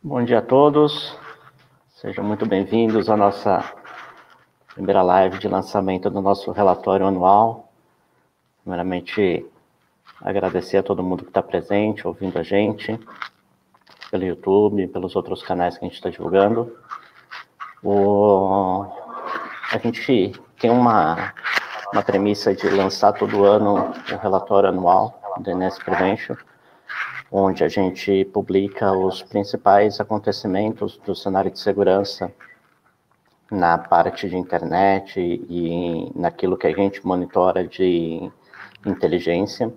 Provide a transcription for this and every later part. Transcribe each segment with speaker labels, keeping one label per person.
Speaker 1: Bom dia a todos, sejam muito bem-vindos à nossa primeira live de lançamento do nosso relatório anual. Primeiramente, agradecer a todo mundo que está presente, ouvindo a gente, pelo YouTube, pelos outros canais que a gente está divulgando. A gente tem uma premissa de lançar todo ano o relatório anual do INS Prevention, onde a gente publica os principais acontecimentos do cenário de segurança na parte de internet e naquilo que a gente monitora de inteligência.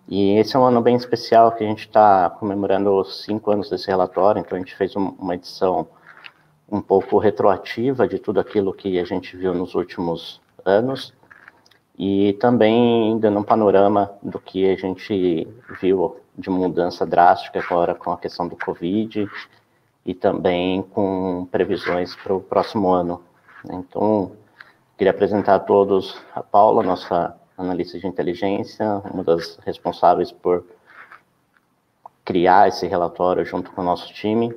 Speaker 1: E esse é um ano bem especial, que a gente está comemorando os 5 anos desse relatório, então a gente fez uma edição um pouco retroativa de tudo aquilo que a gente viu nos últimos anos, e também dando um panorama do que a gente viu de mudança drástica agora com a questão do Covid e também com previsões para o próximo ano. Então, queria apresentar a todos a Paula, nossa analista de inteligência, uma das responsáveis por criar esse relatório junto com o nosso time.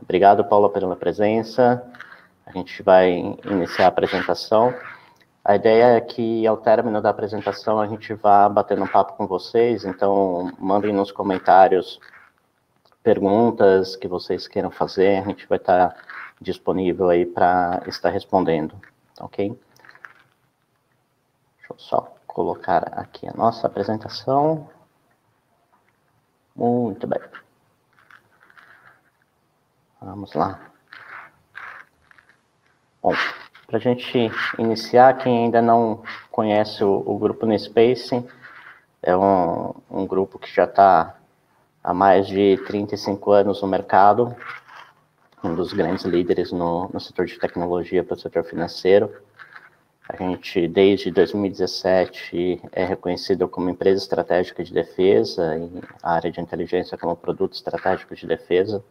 Speaker 1: Obrigado, Paula, pela presença. A gente vai iniciar a apresentação. A ideia é que, ao término da apresentação, a gente vá batendo um papo com vocês, então mandem nos comentários perguntas que vocês queiram fazer, a gente vai estar disponível aí para estar respondendo, ok? Deixa eu só colocar aqui a nossa apresentação. Muito bem. Vamos lá. Bom, para a gente iniciar, quem ainda não conhece o grupo NSpace, é um grupo que já está há mais de 35 anos no mercado, um dos grandes líderes no setor de tecnologia para o setor financeiro. A gente, desde 2017, é reconhecido como empresa estratégica de defesa e a área de inteligência como produto estratégico de defesa.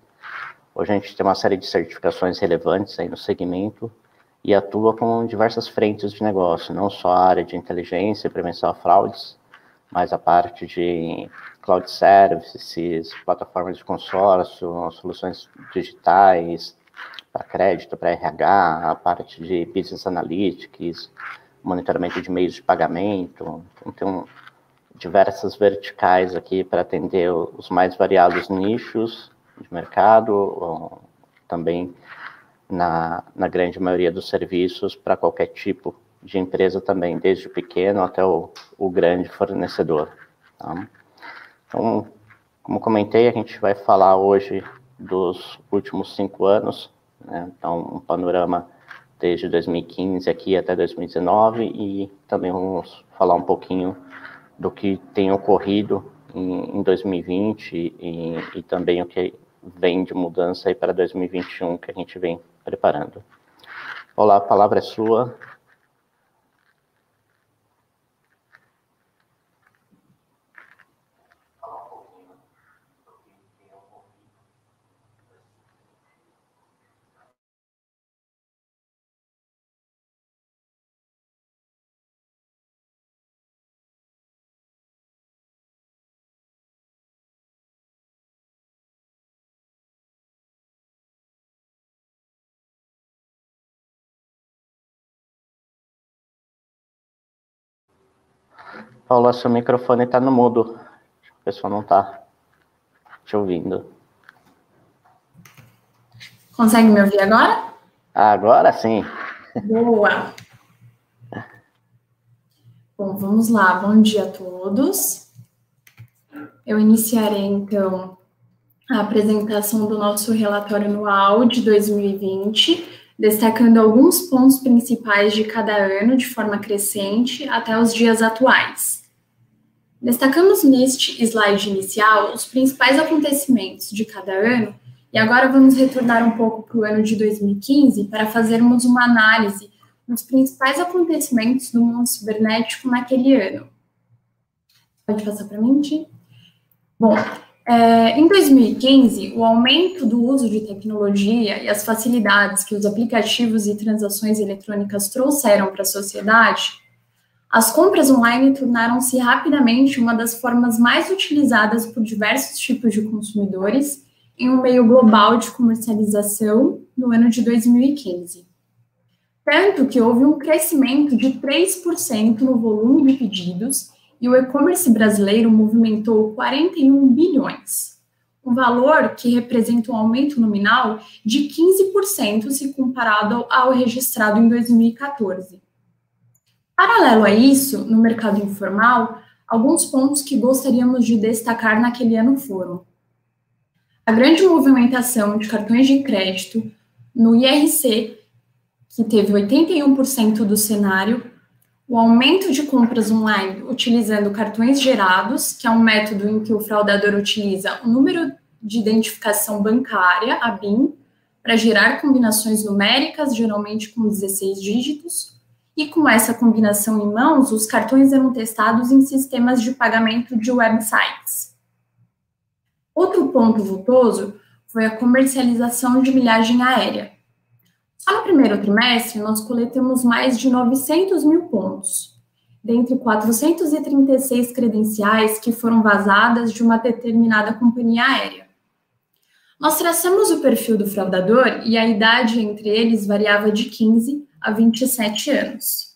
Speaker 1: Hoje a gente tem uma série de certificações relevantes aí no segmento e atua com diversas frentes de negócio, não só a área de inteligência e prevenção a fraudes, mas a parte de cloud services, plataformas de consórcio, soluções digitais para crédito, para RH, a parte de business analytics, monitoramento de meios de pagamento. Então, tem diversas verticais aqui para atender os mais variados nichos de mercado, também na grande maioria dos serviços para qualquer tipo de empresa também, desde o pequeno até o grande fornecedor. Tá? Então, como comentei, a gente vai falar hoje dos últimos 5 anos, né? Então, um panorama desde 2015 aqui até 2019, e também vamos falar um pouquinho do que tem ocorrido em 2020 e também o que vem de mudança aí para 2021 que a gente vem preparando. Olá, a palavra é sua. Paula, seu microfone está no mudo. O pessoal não está te ouvindo.
Speaker 2: Consegue me ouvir agora?
Speaker 1: Agora sim.
Speaker 2: Boa! Bom, vamos lá. Bom dia a todos. Eu iniciarei, então, a apresentação do nosso relatório anual de 2020, destacando alguns pontos principais de cada ano de forma crescente até os dias atuais. Destacamos neste slide inicial os principais acontecimentos de cada ano, e agora vamos retornar um pouco para o ano de 2015 para fazermos uma análise dos principais acontecimentos do mundo cibernético naquele ano. Pode passar para mim, Ti? Bom, em 2015, o aumento do uso de tecnologia e as facilidades que os aplicativos e transações eletrônicas trouxeram para a sociedade, as compras online tornaram-se rapidamente uma das formas mais utilizadas por diversos tipos de consumidores em um meio global de comercialização no ano de 2015. Tanto que houve um crescimento de 3% no volume de pedidos e o e-commerce brasileiro movimentou 41 bilhões, um valor que representa um aumento nominal de 15% se comparado ao registrado em 2014. Paralelo a isso, no mercado informal, alguns pontos que gostaríamos de destacar naquele ano foram a grande movimentação de cartões de crédito no IRC, que teve 81% do cenário, o aumento de compras online utilizando cartões gerados, que é um método em que o fraudador utiliza o número de identificação bancária, a BIN, para gerar combinações numéricas, geralmente com 16 dígitos, e com essa combinação em mãos, os cartões eram testados em sistemas de pagamento de websites. Outro ponto vultoso foi a comercialização de milhagem aérea. Só no primeiro trimestre, nós coletamos mais de 900 mil pontos, dentre 436 credenciais que foram vazadas de uma determinada companhia aérea. Nós traçamos o perfil do fraudador e a idade entre eles variava de 15 a 27 anos.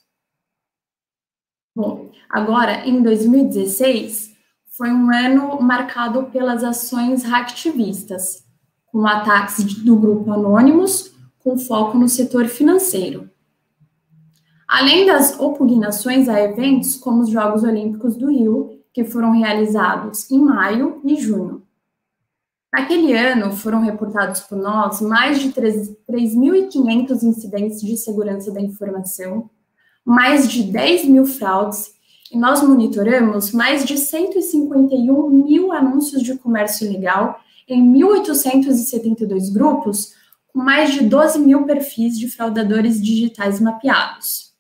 Speaker 2: Bom, agora, em 2016, foi um ano marcado pelas ações hacktivistas, com ataques do grupo Anonymous, com foco no setor financeiro. Além das opugnações a eventos como os Jogos Olímpicos do Rio, que foram realizados em maio e junho. Naquele ano, foram reportados por nós mais de 3.500 incidentes de segurança da informação, mais de 10 mil fraudes, e nós monitoramos mais de 151 mil anúncios de comércio ilegal em 1.872 grupos, com mais de 12 mil perfis de fraudadores digitais mapeados.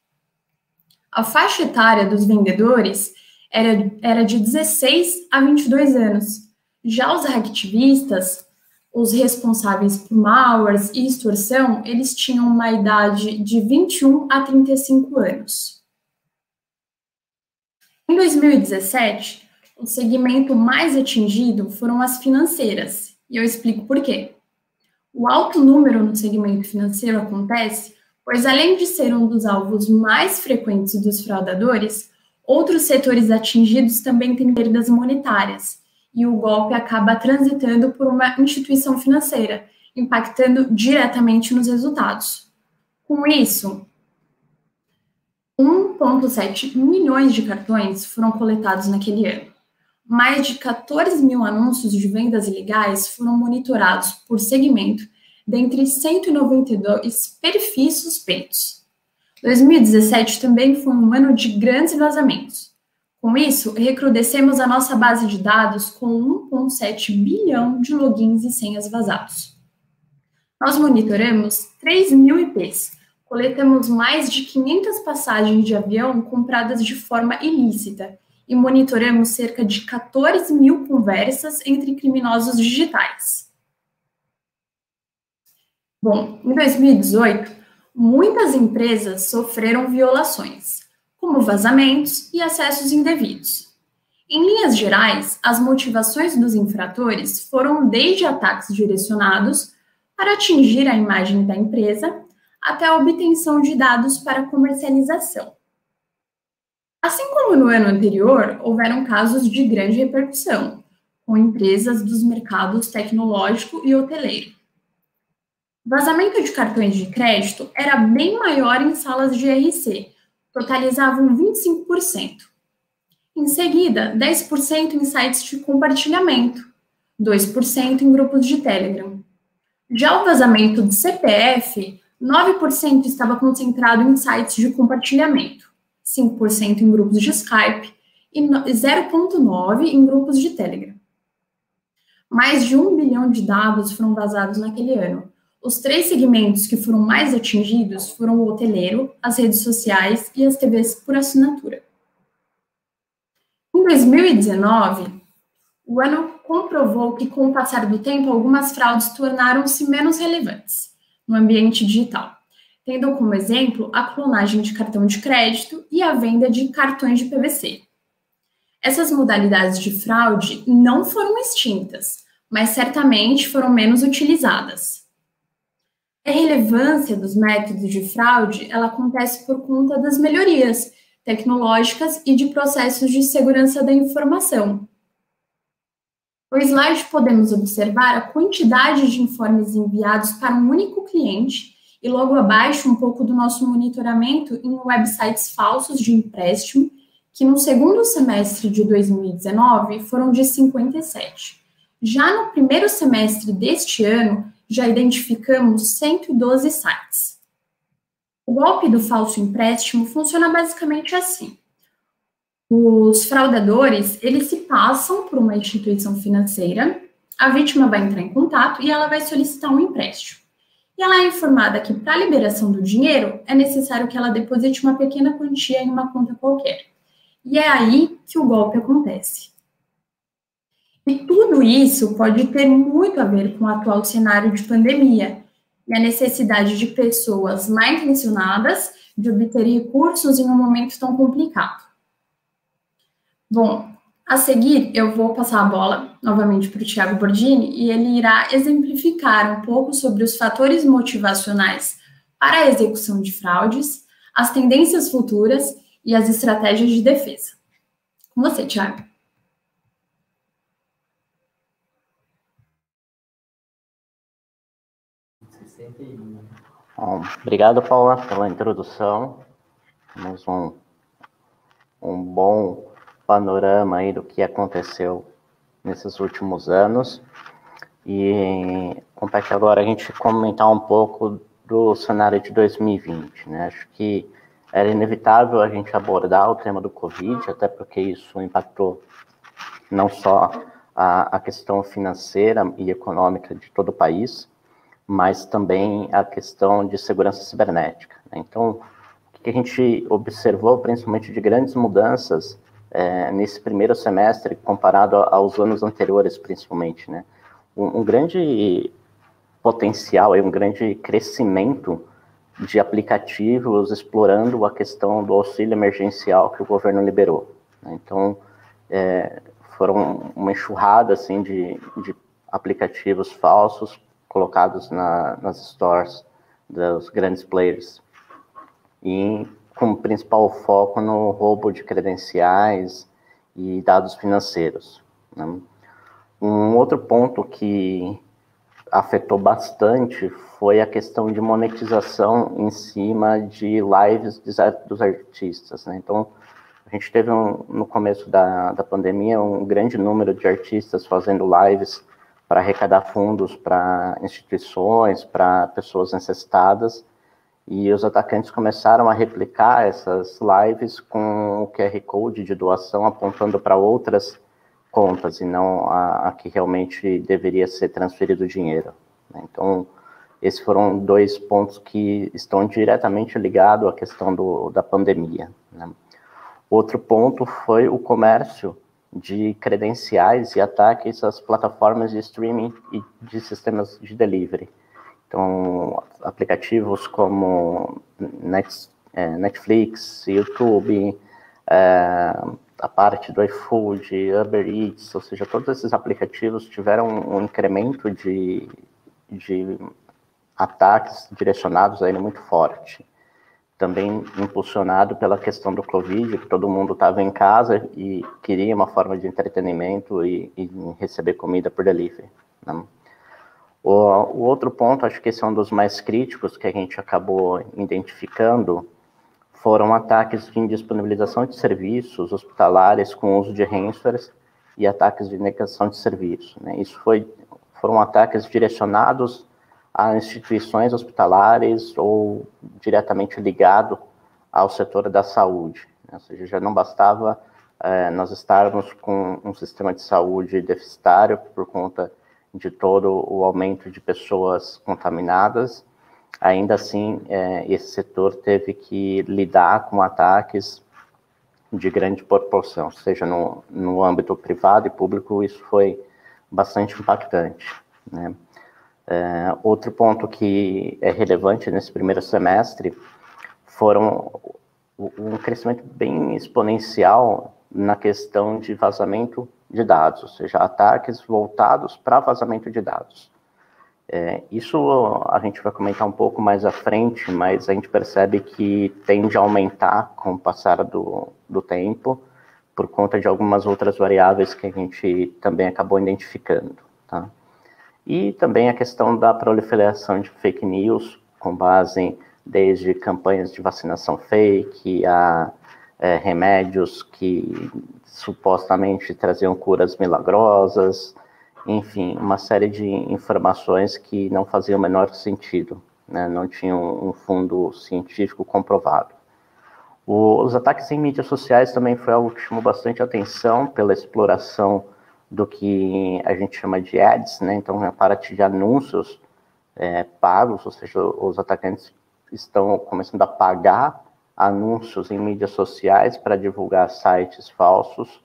Speaker 2: A faixa etária dos vendedores era de 16 a 22 anos. Já os hacktivistas, os responsáveis por malwares e extorsão, eles tinham uma idade de 21 a 35 anos. Em 2017, o segmento mais atingido foram as financeiras, e eu explico por quê. O alto número no segmento financeiro acontece pois, além de ser um dos alvos mais frequentes dos fraudadores, outros setores atingidos também têm perdas monetárias, e o golpe acaba transitando por uma instituição financeira, impactando diretamente nos resultados. Com isso, 1,7 milhões de cartões foram coletados naquele ano. Mais de 14 mil anúncios de vendas ilegais foram monitorados por segmento, dentre 192 perfis suspeitos. 2017 também foi um ano de grandes vazamentos. Com isso, recrudescemos a nossa base de dados com 1,7 bilhão de logins e senhas vazados. Nós monitoramos 3 mil IPs, coletamos mais de 500 passagens de avião compradas de forma ilícita e monitoramos cerca de 14 mil conversas entre criminosos digitais. Bom, em 2018, muitas empresas sofreram violações, como vazamentos e acessos indevidos. Em linhas gerais, as motivações dos infratores foram desde ataques direcionados para atingir a imagem da empresa até a obtenção de dados para comercialização. Assim como no ano anterior, houveram casos de grande repercussão, com empresas dos mercados tecnológico e hoteleiro. Vazamento de cartões de crédito era bem maior em salas de IRC, totalizavam 25%. Em seguida, 10% em sites de compartilhamento, 2% em grupos de Telegram. Já o vazamento de CPF, 9% estava concentrado em sites de compartilhamento, 5% em grupos de Skype e 0,9% em grupos de Telegram. Mais de 1 bilhão de dados foram vazados naquele ano. Os 3 segmentos que foram mais atingidos foram o hoteleiro, as redes sociais e as TVs por assinatura. Em 2019, o ano comprovou que, com o passar do tempo, algumas fraudes tornaram-se menos relevantes no ambiente digital, tendo como exemplo a clonagem de cartão de crédito e a venda de cartões de PVC. Essas modalidades de fraude não foram extintas, mas certamente foram menos utilizadas. A relevância dos métodos de fraude, ela acontece por conta das melhorias tecnológicas e de processos de segurança da informação. No slide podemos observar a quantidade de informes enviados para um único cliente e logo abaixo um pouco do nosso monitoramento em websites falsos de empréstimo, que no segundo semestre de 2019 foram de 57. Já no primeiro semestre deste ano, já identificamos 112 sites. O golpe do falso empréstimo funciona basicamente assim. Os fraudadores, eles se passam por uma instituição financeira, a vítima vai entrar em contato e ela vai solicitar um empréstimo. E ela é informada que para a liberação do dinheiro é necessário que ela deposite uma pequena quantia em uma conta qualquer. E é aí que o golpe acontece. E tudo isso pode ter muito a ver com o atual cenário de pandemia e a necessidade de pessoas mal intencionadas de obter recursos em um momento tão complicado. Bom, a seguir eu vou passar a bola novamente para o Thiago Bordini e ele irá exemplificar um pouco sobre os fatores motivacionais para a execução de fraudes, as tendências futuras e as estratégias de defesa. Com você, Thiago.
Speaker 1: Bom, obrigado, Paula, pela introdução. Temos um bom panorama aí do que aconteceu nesses últimos anos. E compete agora a gente comentar um pouco do cenário de 2020, né? Acho que era inevitável a gente abordar o tema do Covid, até porque isso impactou não só a questão financeira e econômica de todo o país, mas também a questão de segurança cibernética, né? Então, o que a gente observou, principalmente de grandes mudanças nesse primeiro semestre, comparado aos anos anteriores, principalmente, né? Um grande potencial, um grande crescimento de aplicativos explorando a questão do auxílio emergencial que o governo liberou, né? Então, foram uma enxurrada assim, de aplicativos falsos colocados nas stores dos grandes players, e com principal foco no roubo de credenciais e dados financeiros, né? Um outro ponto que afetou bastante foi a questão de monetização em cima de lives dos artistas, né? Então, a gente teve no começo da pandemia um grande número de artistas fazendo lives para arrecadar fundos para instituições, para pessoas necessitadas, e os atacantes começaram a replicar essas lives com o QR Code de doação apontando para outras contas e não a que realmente deveria ser transferido o dinheiro, né? Então, esses foram dois pontos que estão diretamente ligados à questão da pandemia, né? Outro ponto foi o comércio de credenciais e ataques às plataformas de streaming e de sistemas de delivery. Então, aplicativos como Netflix, YouTube, a parte do iFood, Uber Eats, ou seja, todos esses aplicativos tiveram um incremento de ataques direcionados a ele muito forte. Também impulsionado pela questão do Covid, que todo mundo estava em casa e queria uma forma de entretenimento e receber comida por delivery, né? O outro ponto, acho que esse é um dos mais críticos que a gente acabou identificando, foram ataques de indisponibilização de serviços hospitalares com uso de ransomware e ataques de negação de serviço, né? Isso foram ataques direcionados a instituições hospitalares ou diretamente ligado ao setor da saúde, né? Ou seja, já não bastava nós estarmos com um sistema de saúde deficitário por conta de todo o aumento de pessoas contaminadas, ainda assim, esse setor teve que lidar com ataques de grande proporção, seja no âmbito privado e público, isso foi bastante impactante, né? Outro ponto que é relevante nesse primeiro semestre foram um crescimento bem exponencial na questão de vazamento de dados, ou seja, ataques voltados para vazamento de dados. Isso a gente vai comentar um pouco mais à frente, mas a gente percebe que tende a aumentar com o passar do tempo, por conta de algumas outras variáveis que a gente também acabou identificando, tá? E também a questão da proliferação de fake news, com base desde campanhas de vacinação fake, a remédios que supostamente traziam curas milagrosas, enfim, uma série de informações que não faziam o menor sentido, né? Não tinham um fundo científico comprovado. Os ataques em mídias sociais também foi algo que chamou bastante atenção pela exploração do que a gente chama de ads, né? Então, a parte de anúncios pagos, ou seja, os atacantes estão começando a pagar anúncios em mídias sociais para divulgar sites falsos,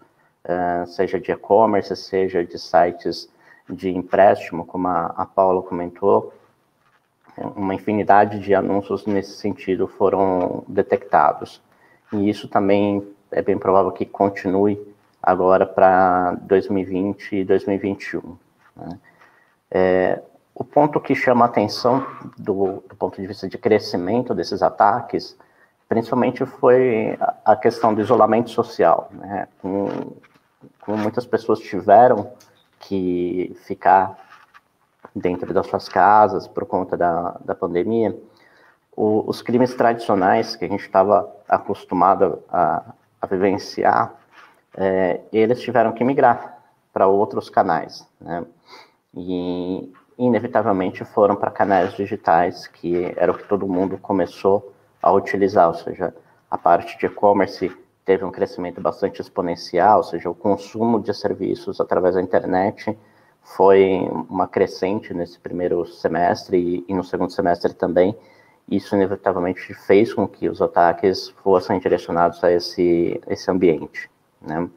Speaker 1: seja de e-commerce, seja de sites de empréstimo, como a Paula comentou. Uma infinidade de anúncios nesse sentido foram detectados. E isso também é bem provável que continue agora para 2020 e 2021. Né? O ponto que chama a atenção do ponto de vista de crescimento desses ataques, principalmente foi a questão do isolamento social, né? Como muitas pessoas tiveram que ficar dentro das suas casas por conta da pandemia, os crimes tradicionais que a gente estava acostumado a vivenciar, eles tiveram que migrar para outros canais, né? E inevitavelmente foram para canais digitais, que era o que todo mundo começou a utilizar, ou seja, a parte de e-commerce teve um crescimento bastante exponencial, ou seja, o consumo de serviços através da internet foi uma crescente nesse primeiro semestre e no segundo semestre também. Isso inevitavelmente fez com que os ataques fossem direcionados a esse ambiente, né?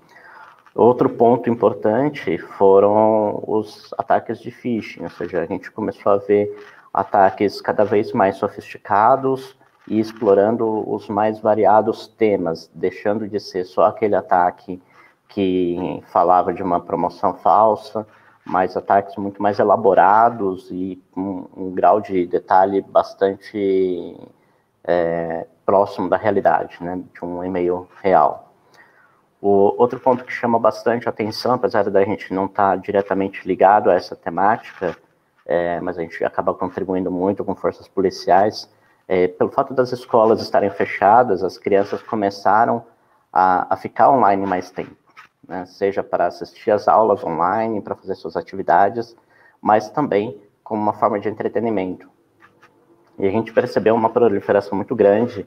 Speaker 1: Outro ponto importante foram os ataques de phishing, ou seja, a gente começou a ver ataques cada vez mais sofisticados e explorando os mais variados temas, deixando de ser só aquele ataque que falava de uma promoção falsa, mas ataques muito mais elaborados e com um grau de detalhe bastante próximo da realidade, né, de um e-mail real. O outro ponto que chama bastante atenção, apesar da gente não estar diretamente ligado a essa temática, mas a gente acaba contribuindo muito com forças policiais, pelo fato das escolas estarem fechadas, as crianças começaram a ficar online mais tempo, né? Seja para assistir às aulas online, para fazer suas atividades, mas também como uma forma de entretenimento. E a gente percebeu uma proliferação muito grande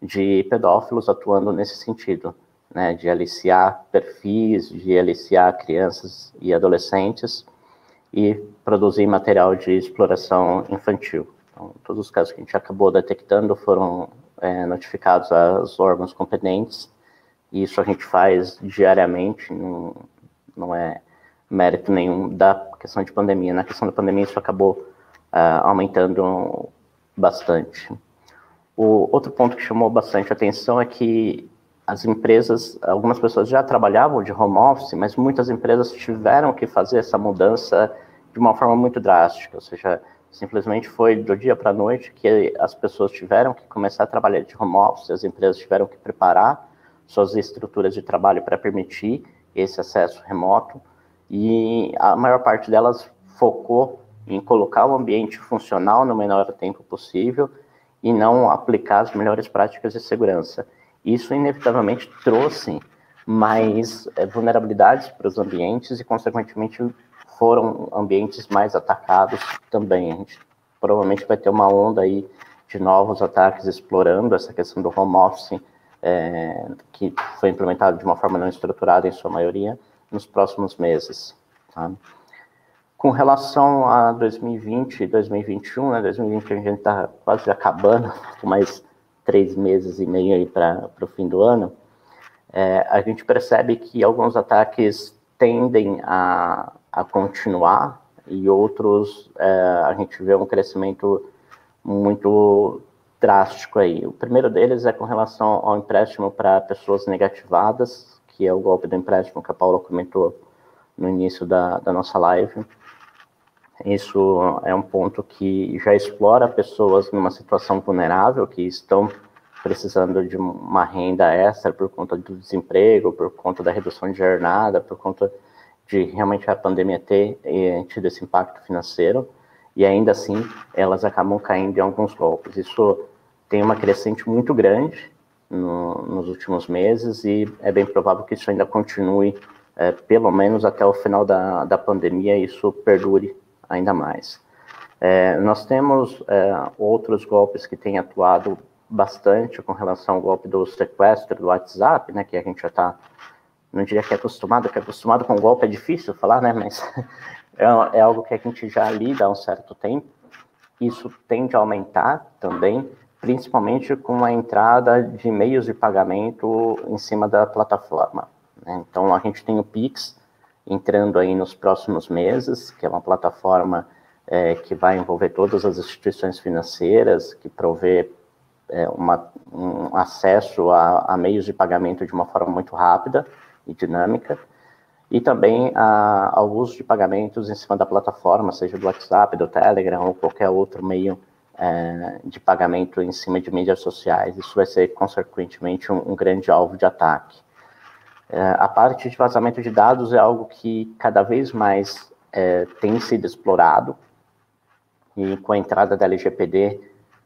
Speaker 1: de pedófilos atuando nesse sentido, né, de aliciar perfis, de aliciar crianças e adolescentes e produzir material de exploração infantil. Então, todos os casos que a gente acabou detectando foram notificados aos órgãos competentes, e isso a gente faz diariamente, não é mérito nenhum da questão de pandemia. Na questão da pandemia isso acabou aumentando bastante. O outro ponto que chamou bastante atenção é que as empresas, algumas pessoas já trabalhavam de home office, mas muitas empresas tiveram que fazer essa mudança de uma forma muito drástica, ou seja, simplesmente foi do dia para a noite que as pessoas tiveram que começar a trabalhar de home office, as empresas tiveram que preparar suas estruturas de trabalho para permitir esse acesso remoto, e a maior parte delas focou em colocar o ambiente funcional no menor tempo possível e não aplicar as melhores práticas de segurança. Isso inevitavelmente trouxe mais vulnerabilidades para os ambientes e, consequentemente, foram ambientes mais atacados também. A gente provavelmente vai ter uma onda aí de novos ataques explorando essa questão do home office, que foi implementado de uma forma não estruturada em sua maioria, nos próximos meses. Tá? Com relação a 2020 e 2021, né, 2020 a gente está quase acabando, com mais 3 meses e meio aí para o fim do ano, a gente percebe que alguns ataques tendem a continuar e outros a gente vê um crescimento muito drástico aí. O primeiro deles é com relação ao empréstimo para pessoas negativadas, que é o golpe do empréstimo que a Paula comentou no início da nossa live. Isso é um ponto que já explora pessoas numa situação vulnerável, que estão precisando de uma renda extra por conta do desemprego, por conta da redução de jornada, por conta de realmente a pandemia ter tido esse impacto financeiro, e ainda assim elas acabam caindo em alguns golpes. Isso tem uma crescente muito grande nos últimos meses, e é bem provável que isso ainda continue, pelo menos até o final da pandemia, isso perdure ainda mais. Nós temos outros golpes que têm atuado bastante com relação ao golpe do sequestro do WhatsApp, né, que a gente já está, não diria que é acostumado, porque acostumado com golpe é difícil falar, né, mas é algo que a gente já lida há um certo tempo. Isso tende a aumentar também, principalmente com a entrada de meios de pagamento em cima da plataforma, né? Então, a gente tem o Pix entrando aí nos próximos meses, que é uma plataforma que vai envolver todas as instituições financeiras, que provê um acesso a meios de pagamento de uma forma muito rápida e dinâmica, e também ao uso de pagamentos em cima da plataforma, seja do WhatsApp, do Telegram ou qualquer outro meio de pagamento em cima de mídias sociais. Isso vai ser, consequentemente, um grande alvo de ataque. A parte de vazamento de dados é algo que cada vez mais tem sido explorado, e com a entrada da LGPD,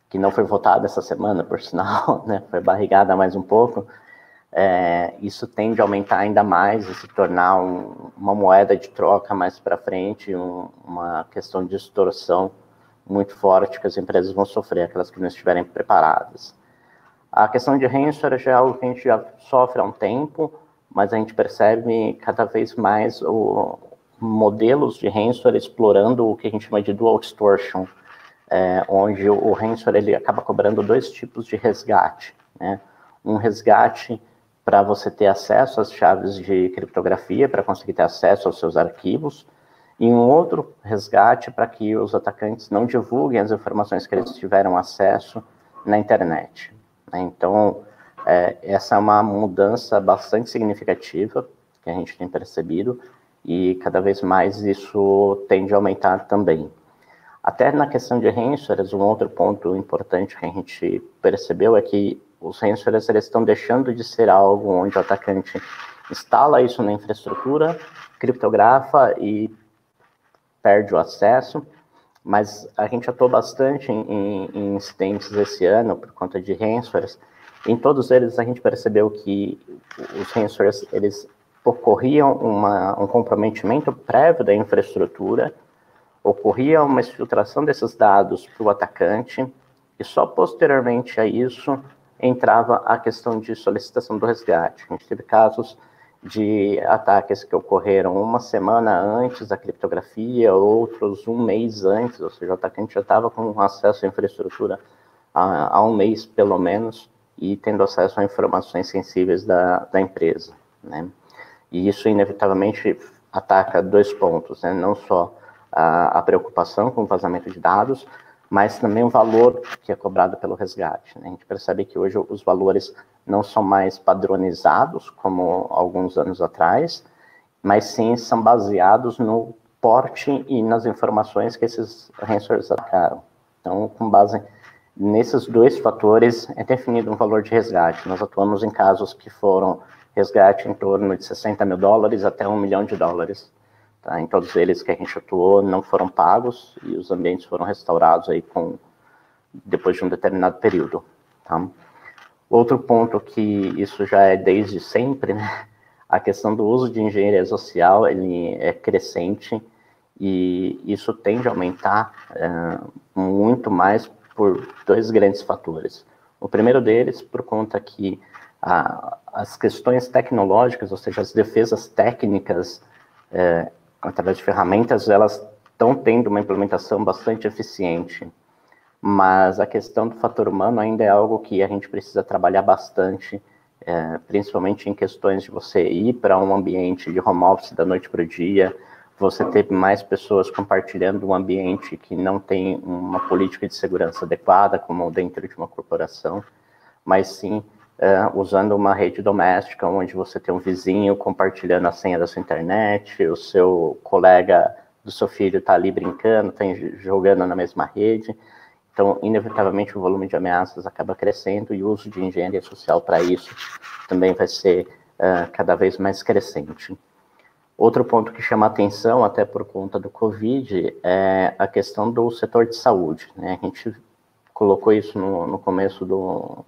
Speaker 1: que não foi votada essa semana, por sinal, né, foi barrigada mais um pouco, isso tende a aumentar ainda mais e se tornar uma moeda de troca mais para frente, uma questão de extorsão muito forte que as empresas vão sofrer, aquelas que não estiverem preparadas. A questão de ransomware já é algo que a gente já sofre há um tempo, mas a gente percebe cada vez mais modelos de ransomware explorando o que a gente chama de dual extortion, onde o ransomware ele acaba cobrando dois tipos de resgate, né? Um resgate para você ter acesso às chaves de criptografia, para conseguir ter acesso aos seus arquivos, e um outro resgate para que os atacantes não divulguem as informações que eles tiveram acesso na internet, né? Então, essa é uma mudança bastante significativa que a gente tem percebido, e cada vez mais isso tende a aumentar também. Até na questão de ransomwares, um outro ponto importante que a gente percebeu é que os ransomwares eles estão deixando de ser algo onde o atacante instala isso na infraestrutura, criptografa e perde o acesso, mas a gente atuou bastante em incidentes esse ano por conta de ransomwares. Em todos eles a gente percebeu que os ransomwares eles ocorriam um comprometimento prévio da infraestrutura, ocorria uma exfiltração desses dados para o atacante, e só posteriormente a isso entrava a questão de solicitação do resgate. A gente teve casos de ataques que ocorreram uma semana antes da criptografia, outros um mês antes, ou seja, o atacante já estava com acesso à infraestrutura há um mês pelo menos, e tendo acesso a informações sensíveis da empresa, né? E isso inevitavelmente ataca dois pontos, né? Não só a preocupação com o vazamento de dados, mas também o valor que é cobrado pelo resgate, né? A gente percebe que hoje os valores não são mais padronizados, como alguns anos atrás, mas sim são baseados no porte e nas informações que esses ransomwares atacaram. Então, com base nesses dois fatores, é definido um valor de resgate. Nós atuamos em casos que foram resgate em torno de $60 mil até $1 milhão. Tá? Em todos eles que a gente atuou, não foram pagos e os ambientes foram restaurados aí depois de um determinado período. Tá? Outro ponto que isso já é desde sempre, né? A questão do uso de engenharia social, ele é crescente e isso tende a aumentar muito mais por dois grandes fatores. O primeiro deles, por conta que as questões tecnológicas, ou seja, as defesas técnicas, através de ferramentas, elas estão tendo uma implementação bastante eficiente, mas a questão do fator humano ainda é algo que a gente precisa trabalhar bastante, principalmente em questões de você ir para um ambiente de home office da noite para o dia, você ter mais pessoas compartilhando um ambiente que não tem uma política de segurança adequada, como dentro de uma corporação, mas sim usando uma rede doméstica, onde você tem um vizinho compartilhando a senha da sua internet, o seu colega do seu filho está ali brincando, está jogando na mesma rede. Então, inevitavelmente, o volume de ameaças acaba crescendo e o uso de engenharia social para isso também vai ser cada vez mais crescente. Outro ponto que chama atenção, até por conta do Covid, é a questão do setor de saúde, né? A gente colocou isso no começo dos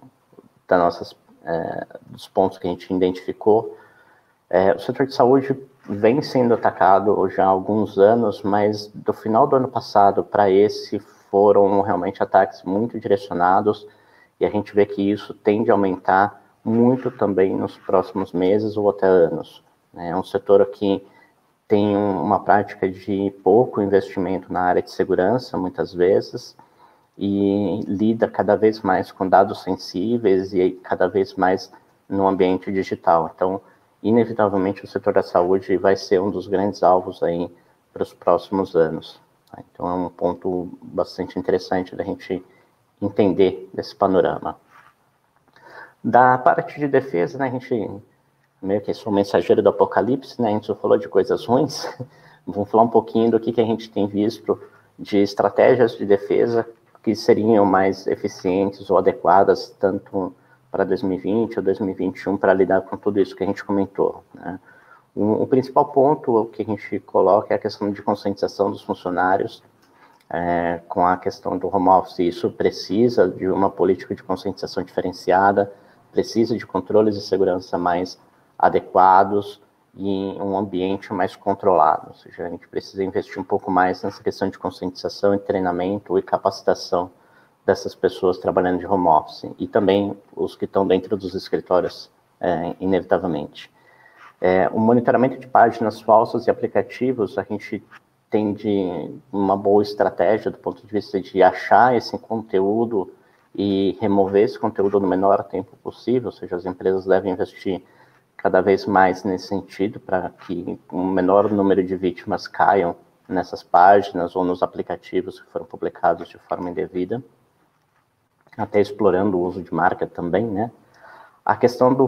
Speaker 1: pontos que a gente identificou. O setor de saúde vem sendo atacado já há alguns anos, mas do final do ano passado para esse foram realmente ataques muito direcionados, e a gente vê que isso tende a aumentar muito também nos próximos meses ou até anos. É um setor que tem uma prática de pouco investimento na área de segurança, muitas vezes, e lida cada vez mais com dados sensíveis e cada vez mais no ambiente digital. Então, inevitavelmente, o setor da saúde vai ser um dos grandes alvos aí para os próximos anos. Então, é um ponto bastante interessante da gente entender desse panorama. Da parte de defesa, né, a gente meio que sou mensageiro do apocalipse, né, a gente só falou de coisas ruins. Vamos falar um pouquinho do que a gente tem visto de estratégias de defesa que seriam mais eficientes ou adequadas, tanto para 2020 ou 2021, para lidar com tudo isso que a gente comentou, né? O principal ponto que a gente coloca é a questão de conscientização dos funcionários, com a questão do home office. Isso precisa de uma política de conscientização diferenciada, precisa de controles de segurança mais adequados e em um ambiente mais controlado. Ou seja, a gente precisa investir um pouco mais nessa questão de conscientização e treinamento e capacitação dessas pessoas trabalhando de home office, e também os que estão dentro dos escritórios, inevitavelmente. O monitoramento de páginas falsas e aplicativos, a gente tem uma boa estratégia do ponto de vista de achar esse conteúdo e remover esse conteúdo no menor tempo possível, ou seja, as empresas devem investir cada vez mais nesse sentido, para que um menor número de vítimas caiam nessas páginas ou nos aplicativos que foram publicados de forma indevida, até explorando o uso de marca também, né? A questão do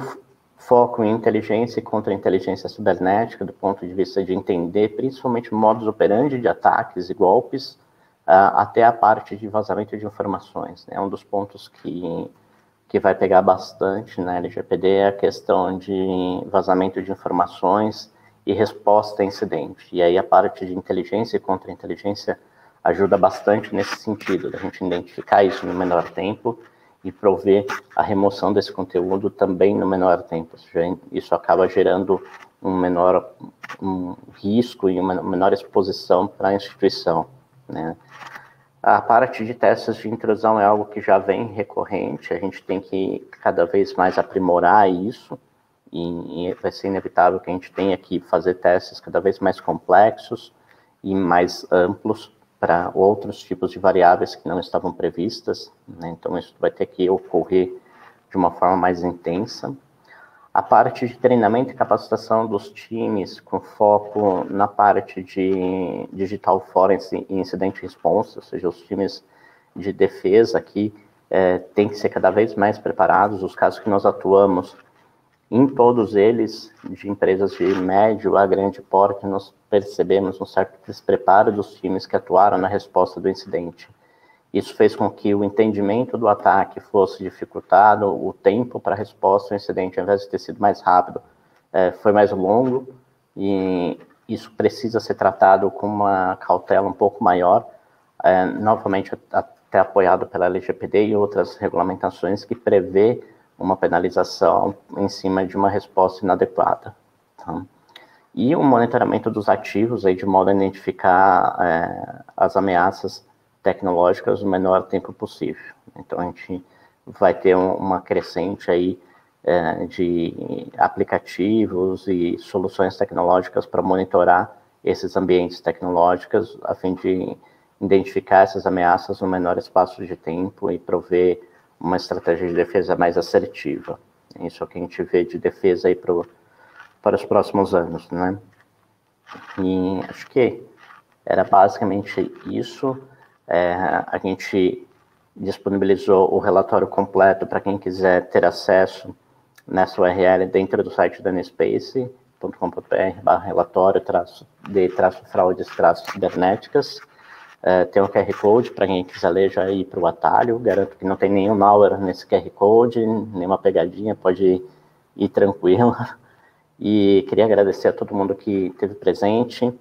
Speaker 1: foco em inteligência e contra-inteligência cibernética, do ponto de vista de entender principalmente modus operandi de ataques e golpes, até a parte de vazamento de informações, né? Um dos pontos que vai pegar bastante na LGPD é a questão de vazamento de informações e resposta a incidente. E aí a parte de inteligência e contra-inteligência ajuda bastante nesse sentido, da gente identificar isso no menor tempo e prover a remoção desse conteúdo também no menor tempo. Ou seja, isso acaba gerando um risco e uma menor exposição para a instituição, né? A parte de testes de intrusão é algo que já vem recorrente, a gente tem que cada vez mais aprimorar isso, e vai ser inevitável que a gente tenha que fazer testes cada vez mais complexos e mais amplos para outros tipos de variáveis que não estavam previstas, né? Então isso vai ter que ocorrer de uma forma mais intensa. A parte de treinamento e capacitação dos times, com foco na parte de digital forensic e incident response, ou seja, os times de defesa aqui têm que ser cada vez mais preparados. Os casos que nós atuamos, em todos eles, de empresas de médio a grande porte, nós percebemos um certo despreparo dos times que atuaram na resposta do incidente. Isso fez com que o entendimento do ataque fosse dificultado, o tempo para a resposta ao incidente, ao invés de ter sido mais rápido, foi mais longo, e isso precisa ser tratado com uma cautela um pouco maior, novamente até apoiado pela LGPD e outras regulamentações que prevê uma penalização em cima de uma resposta inadequada. Tá? E o monitoramento dos ativos, aí, de modo a identificar as ameaças tecnológicas no menor tempo possível. Então, a gente vai ter uma crescente aí de aplicativos e soluções tecnológicas para monitorar esses ambientes tecnológicos, a fim de identificar essas ameaças no menor espaço de tempo e prover uma estratégia de defesa mais assertiva. Isso é o que a gente vê de defesa aí para os próximos anos, né? E acho que era basicamente isso. A gente disponibilizou o relatório completo para quem quiser ter acesso nessa URL dentro do site da nspace.com.br/relatório-de-fraudes-cibernéticas. Tem um QR Code para quem quiser ler, já ir para o atalho. Garanto que não tem nenhum malware nesse QR Code, nenhuma pegadinha, pode ir tranquilo. E queria agradecer a todo mundo que esteve presente,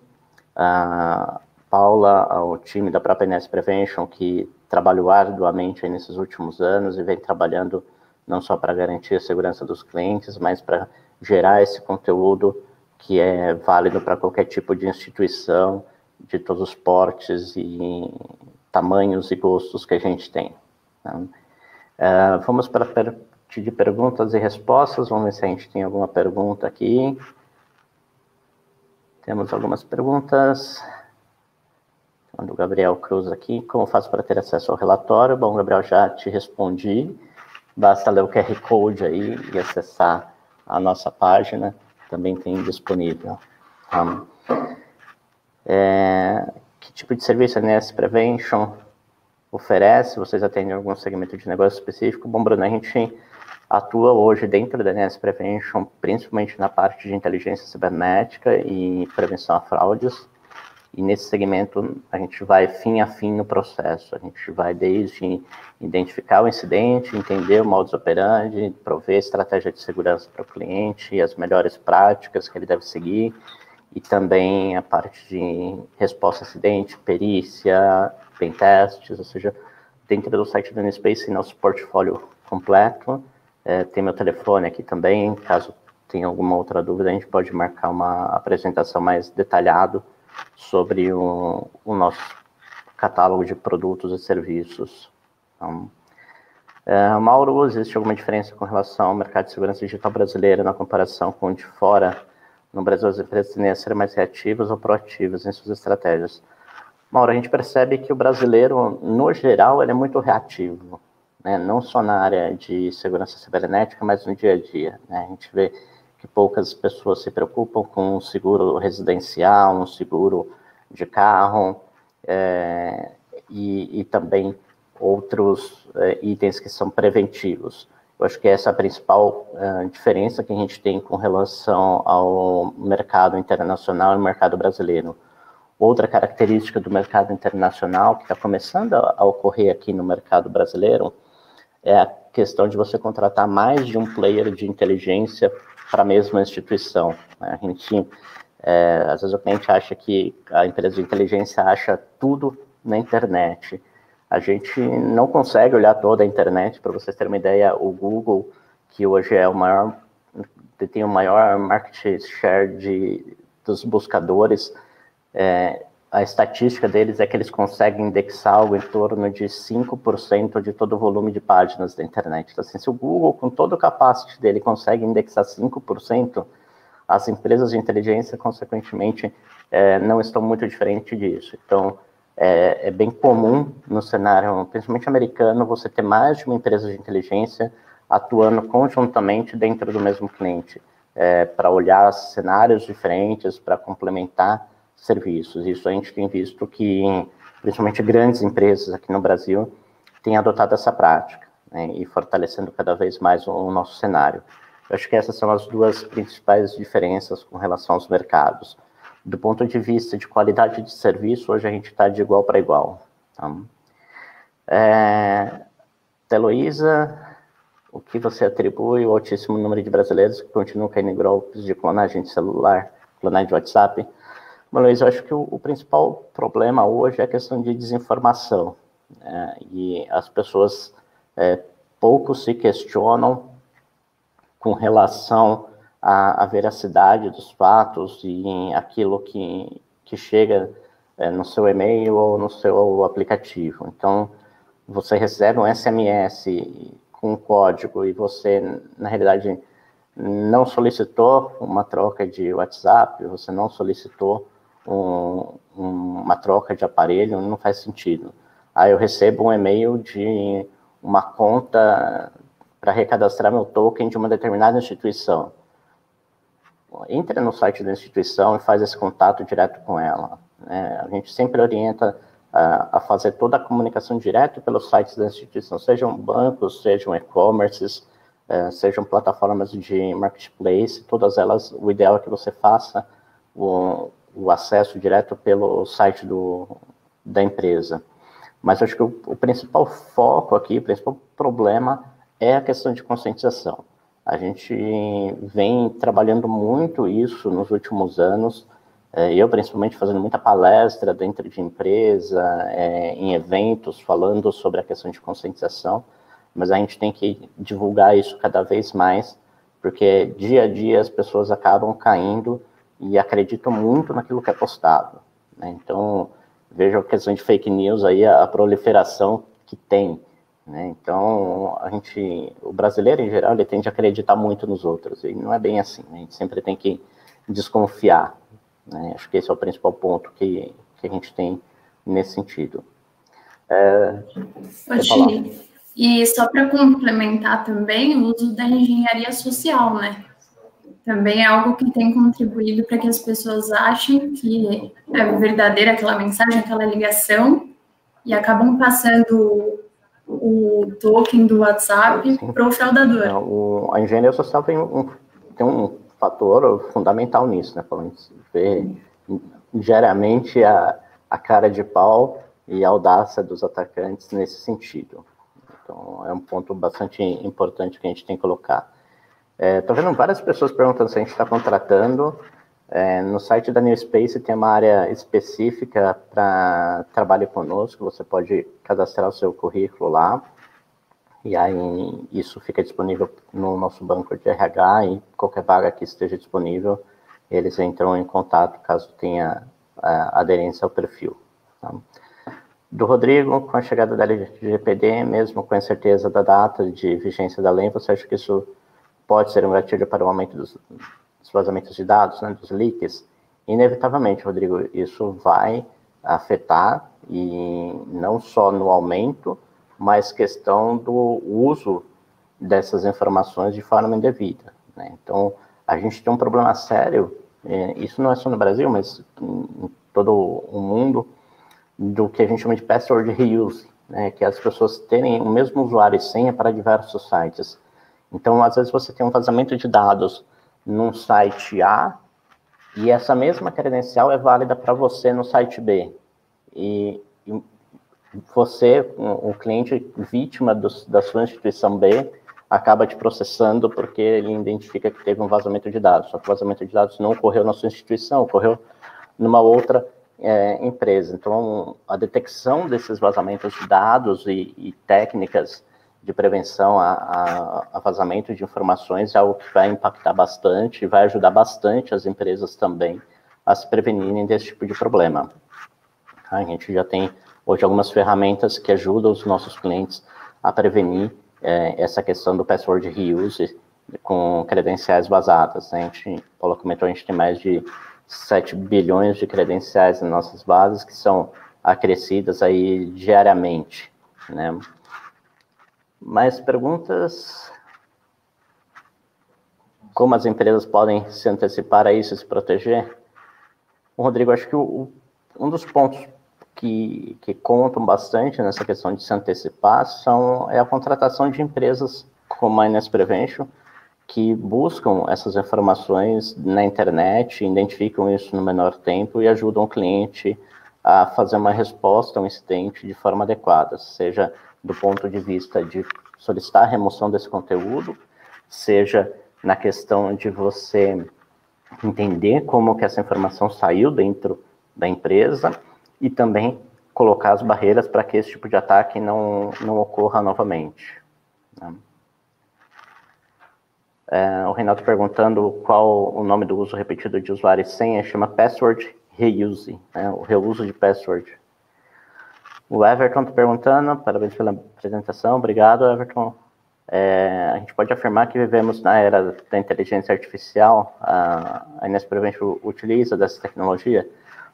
Speaker 1: a Paula, ao time da própria NS Prevention, que trabalhou arduamente aí nesses últimos anos e vem trabalhando não só para garantir a segurança dos clientes, mas para gerar esse conteúdo que é válido para qualquer tipo de instituição, de todos os portes e tamanhos e gostos que a gente tem. Vamos para a parte de perguntas e respostas. Vamos ver se a gente tem alguma pergunta aqui. Temos algumas perguntas. Do Gabriel Cruz aqui. Como faço para ter acesso ao relatório? Bom, Gabriel, já te respondi. Basta ler o QR Code aí e acessar a nossa página. Também tem disponível. Que tipo de serviço a NS Prevention oferece? Vocês atendem algum segmento de negócio específico? Bom, Bruno, a gente atua hoje dentro da NS Prevention, principalmente na parte de inteligência cibernética e prevenção a fraudes. E nesse segmento a gente vai fim a fim no processo. A gente vai desde identificar o incidente, entender o modus operandi, prover estratégia de segurança para o cliente e as melhores práticas que ele deve seguir, e também a parte de resposta a acidente, perícia, pentestes, ou seja, dentro do site da NSpace, nosso portfólio completo. Tem meu telefone aqui também, caso tenha alguma outra dúvida, a gente pode marcar uma apresentação mais detalhada sobre o nosso catálogo de produtos e serviços. Então, Mauro, existe alguma diferença com relação ao mercado de segurança digital brasileiro na comparação com o de fora? No Brasil, as empresas tendem a ser mais reativas ou proativas em suas estratégias? Mauro, a gente percebe que o brasileiro, no geral, ele é muito reativo, né? Não só na área de segurança cibernética, mas no dia a dia, né? A gente vê que poucas pessoas se preocupam com um seguro residencial, um seguro de carro, e também outros itens que são preventivos. Eu acho que essa é a principal diferença que a gente tem com relação ao mercado internacional e mercado brasileiro. Outra característica do mercado internacional que está começando a ocorrer aqui no mercado brasileiro é a questão de você contratar mais de um player de inteligência para a mesma instituição. A gente, às vezes o cliente acha que a empresa de inteligência acha tudo na internet. A gente não consegue olhar toda a internet. Para vocês terem uma ideia, o Google, que hoje é tem o maior market share dos buscadores, a estatística deles é que eles conseguem indexar algo em torno de 5% de todo o volume de páginas da internet. Então, assim, se o Google, com todo o capacity dele, consegue indexar 5%, as empresas de inteligência, consequentemente, não estão muito diferentes disso. Então, é bem comum no cenário, principalmente americano, você ter mais de uma empresa de inteligência atuando conjuntamente dentro do mesmo cliente, para olhar cenários diferentes, para complementar serviços. Isso a gente tem visto que, principalmente grandes empresas aqui no Brasil, têm adotado essa prática, né, e fortalecendo cada vez mais o nosso cenário. Eu acho que essas são as duas principais diferenças com relação aos mercados. Do ponto de vista de qualidade de serviço, hoje a gente está de igual para igual. Tá? Heloísa, o que você atribui ao altíssimo número de brasileiros que continuam caindo em golpes de clonagem de celular, clonagem de WhatsApp? Bom, Luiz, eu acho que o principal problema hoje é a questão de desinformação, né? E as pessoas pouco se questionam com relação à veracidade dos fatos e aquilo que chega no seu e-mail ou no seu aplicativo. Então, você recebe um SMS com um código e você, na realidade, não solicitou uma troca de WhatsApp, você não solicitou uma troca de aparelho, não faz sentido. Aí eu recebo um e-mail de uma conta para recadastrar meu token de uma determinada instituição. Entra no site da instituição e faz esse contato direto com ela. A gente sempre orienta a fazer toda a comunicação direto pelos sites da instituição, sejam bancos, sejam e-commerces, sejam plataformas de marketplace, todas elas, o ideal é que você faça o acesso direto pelo site da empresa. Mas acho que o principal foco aqui, o principal problema é a questão de conscientização. A gente vem trabalhando muito isso nos últimos anos, eu principalmente fazendo muita palestra dentro de empresa, em eventos, falando sobre a questão de conscientização, mas a gente tem que divulgar isso cada vez mais, porque dia a dia as pessoas acabam caindo e acreditam muito naquilo que é postado, né? Então, veja a questão de fake news aí, a proliferação que tem, né? Então, o brasileiro em geral, ele tende a acreditar muito nos outros, e não é bem assim, né? A gente sempre tem que desconfiar, né? Acho que esse é o principal ponto que a gente tem nesse sentido.
Speaker 2: E só para complementar também, o uso da engenharia social, né? Também é algo que tem contribuído para que as pessoas achem que é verdadeira aquela mensagem, aquela ligação, e acabam passando o token do WhatsApp para o fraudador.
Speaker 1: A engenharia social tem um fator fundamental nisso, né? A gente vê diariamente a cara de pau e a audácia dos atacantes nesse sentido. Então, é um ponto bastante importante que a gente tem que colocar. Estou vendo várias pessoas perguntando se a gente está contratando. No site da New Space tem uma área específica para trabalho conosco, você pode cadastrar o seu currículo lá, e aí isso fica disponível no nosso banco de RH, e qualquer vaga que esteja disponível, eles entram em contato caso tenha aderência ao perfil. Tá? Do Rodrigo, com a chegada da LGPD, mesmo com a incerteza da data de vigência da lei, você acha que isso pode ser um gatilho para o aumento dos vazamentos de dados, né, dos leaks? Inevitavelmente, Rodrigo, isso vai afetar, e não só no aumento, mas questão do uso dessas informações de forma indevida, né? Então, a gente tem um problema sério, isso não é só no Brasil, mas em todo o mundo, do que a gente chama de password reuse, né, que as pessoas terem o mesmo usuário e senha para diversos sites. Então, às vezes você tem um vazamento de dados num site A, e essa mesma credencial é válida para você no site B. E você, o cliente vítima da sua instituição B, acaba te processando porque ele identifica que teve um vazamento de dados. Só que o vazamento de dados não ocorreu na sua instituição, ocorreu numa outra empresa. Então, a detecção desses vazamentos de dados e técnicas de prevenção a vazamento de informações é algo que vai impactar bastante e vai ajudar bastante as empresas também a se prevenirem desse tipo de problema. A gente já tem hoje algumas ferramentas que ajudam os nossos clientes a prevenir essa questão do password reuse com credenciais vazadas, né? Paulo comentou, a gente tem mais de 7 bilhões de credenciais nas nossas bases que são acrescidas aí diariamente, né? Mais perguntas? Como as empresas podem se antecipar a isso e se proteger? Bom, Rodrigo, acho que um dos pontos que contam bastante nessa questão de se antecipar é a contratação de empresas como a Ines Prevention, que buscam essas informações na internet, identificam isso no menor tempo e ajudam o cliente a fazer uma resposta a um incidente de forma adequada, seja do ponto de vista de solicitar a remoção desse conteúdo, seja na questão de você entender como que essa informação saiu dentro da empresa e também colocar as barreiras para que esse tipo de ataque não ocorra novamente, né? O Reinaldo perguntando qual o nome do uso repetido de usuário e senha, chama password reuse, né? O reuso de password. O Everton está perguntando, parabéns pela apresentação, obrigado, Everton. A gente pode afirmar que vivemos na era da inteligência artificial. A Ines Prevention utiliza dessa tecnologia.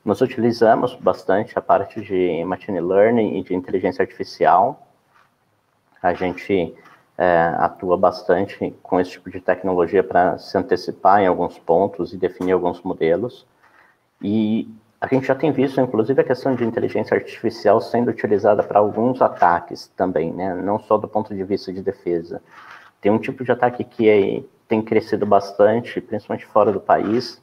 Speaker 1: Nós utilizamos bastante a parte de machine learning e de inteligência artificial. A gente atua bastante com esse tipo de tecnologia para se antecipar em alguns pontos e definir alguns modelos. E A gente já tem visto, inclusive, a questão de inteligência artificial sendo utilizada para alguns ataques também, né? Não só do ponto de vista de defesa. Tem um tipo de ataque que tem crescido bastante, principalmente fora do país,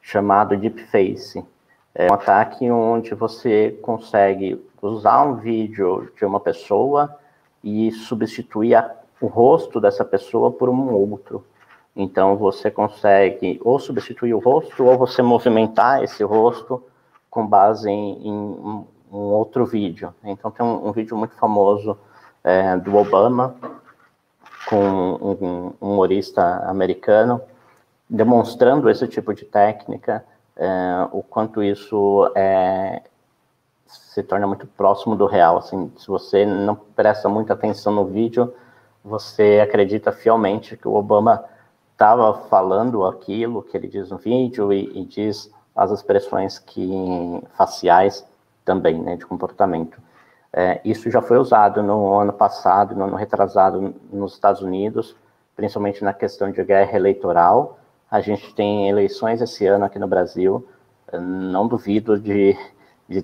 Speaker 1: chamado Deepface. É um ataque onde você consegue usar um vídeo de uma pessoa e substituir o rosto dessa pessoa por um outro. Então, você consegue ou substituir o rosto ou você movimentar esse rosto com base em um outro vídeo. Então, tem um vídeo muito famoso do Obama com um humorista americano demonstrando esse tipo de técnica, o quanto isso se torna muito próximo do real. Assim, se você não presta muita atenção no vídeo, você acredita fielmente que o Obama estava falando aquilo que ele diz no vídeo e diz as expressões faciais também, né, de comportamento. Isso já foi usado no ano passado, no ano retrasado nos Estados Unidos, principalmente na questão de guerra eleitoral. A gente tem eleições esse ano aqui no Brasil, não duvido de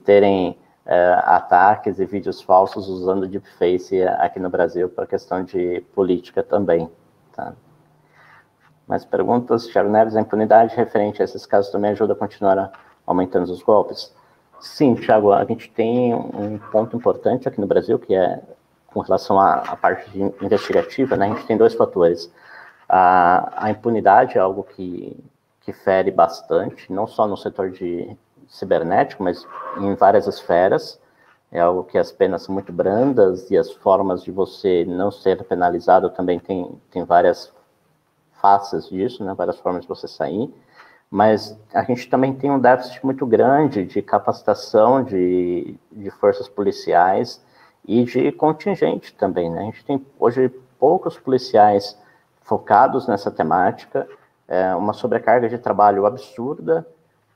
Speaker 1: terem ataques e vídeos falsos usando deepface aqui no Brasil para questão de política também, tá? Mais perguntas? Thiago Neves, a impunidade referente a esses casos também ajuda a continuar aumentando os golpes? Sim, Thiago, a gente tem um ponto importante aqui no Brasil, que é com relação à parte investigativa, né? A gente tem dois fatores. A impunidade é algo que fere bastante, não só no setor de cibernético, mas em várias esferas. É algo que as penas são muito brandas e as formas de você não ser penalizado também tem várias faces disso, né? Várias formas de você sair. Mas a gente também tem um déficit muito grande de capacitação de forças policiais e de contingente também, né? A gente tem hoje poucos policiais focados nessa temática, uma sobrecarga de trabalho absurda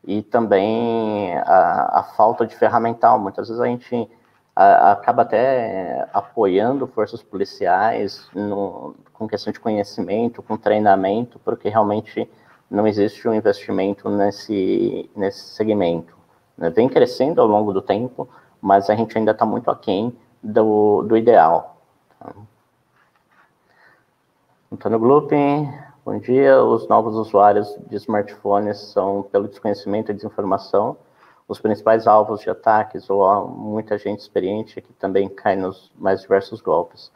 Speaker 1: e também a falta de ferramental. Muitas vezes a gente acaba até apoiando forças policiais com questão de conhecimento, com treinamento, porque realmente não existe um investimento nesse segmento. Vem crescendo ao longo do tempo, mas a gente ainda está muito aquém do ideal. Antônio Glupin, bom dia. Os novos usuários de smartphones são, pelo desconhecimento e desinformação, os principais alvos de ataques, ou há muita gente experiente que também cai nos mais diversos golpes?